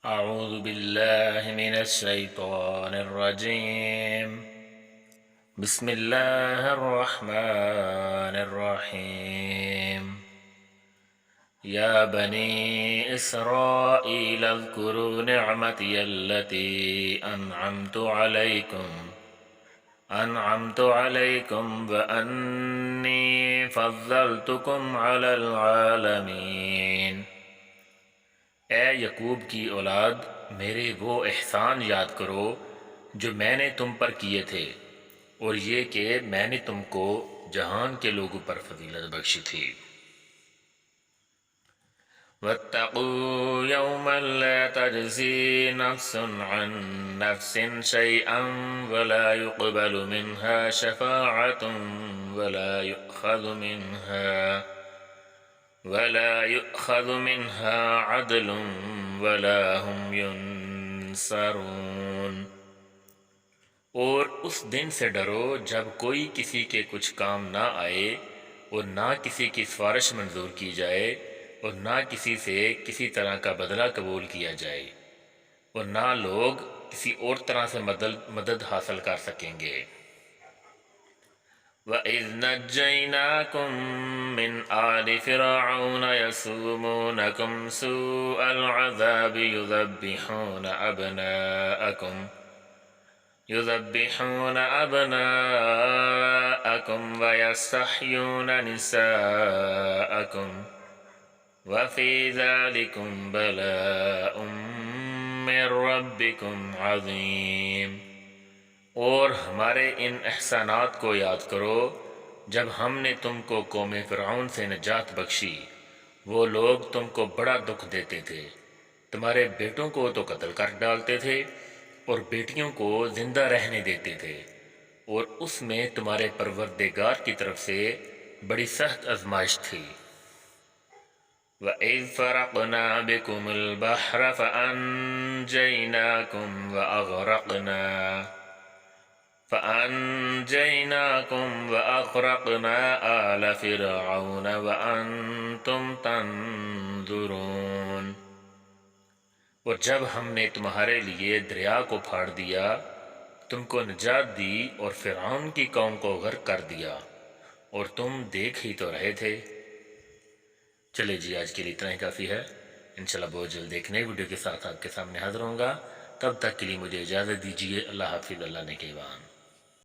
أعوذ بالله من الشيطان الرجيم. بسم الله الرحمن الرحيم. يا بني إسرائيل اذكروا نعمتي التي أنعمت عليكم وأني فضلتكم على العالمين. اے یعقوب کی اولاد، میرے وہ احسان یاد کرو جو میں نے تم پر کیے تھے، اور یہ کہ میں نے تم کو جہان کے لوگوں پر فضیلت بخشی تھی۔ وَاتَّقُوا يَوْمًا لَا تَجْزِي نَفْسٌ عَن نَفْسٍ شَيْئًا وَلَا يُقْبَلُ مِنْهَا شَفَاعَةٌ ولا يؤخذ منها عدل ولا هم ينصرون۔ اور اس دن سے ڈرو جب کوئی کسی کے کچھ کام نہ آئے، اور نہ کسی کی سفارش منظور کی جائے، اور نہ کسی سے کسی طرح کا بدلہ قبول کیا جائے، اور نہ لوگ کسی اور طرح سے مدد حاصل کر سکیں گے۔ وَإِذْ نَجَّيْنَاكُمْ مِنْ آلِ فِرْعَوْنَ يَسُومُونَكُمْ سُوءَ الْعَذَابِ يُذَبِّحُونَ أَبْنَاءَكُمْ وَيَسْتَحْيُونَ نِسَاءَكُمْ وَفِي ذَلِكُمْ بَلَاءٌ مِّن رَّبِّكُمْ عَظِيمٌ۔ اور ہمارے ان احسانات کو یاد کرو جب ہم نے تم کو قوم فرعون سے نجات بخشی۔ وہ لوگ تم کو بڑا دکھ دیتے تھے، تمہارے بیٹوں کو تو قتل کر ڈالتے تھے اور بیٹیوں کو زندہ رہنے دیتے تھے، اور اس میں تمہارے پروردگار کی طرف سے بڑی سخت آزمائش تھی۔ وَإِذْ فَرَقْنَا بِكُمُ الْبَحْرَ فَأَنْجَيْنَاكُمْ وَأَغْرَقْنَا آلَ فِرْعَوْنَ وَأَنْتُمْ تَنْظُرُونَ۔ اور جب ہم نے تمہارے لیے دریا کو پھاڑ دیا، تم کو نجات دی اور فرعون کی قوم کو غرق کر دیا، اور تم دیکھ ہی تو رہے تھے۔ چلے جی، آج کے لیے اتنا ہی کافی ہے۔ انشاءاللہ بہت جلد ایک نئی ویڈیو کے ساتھ آپ کے سامنے حاضر ہوں گا۔ تب تک کے لیے مجھے اجازت دیجیے۔ اللہ حافظ، اللہ نگہبان۔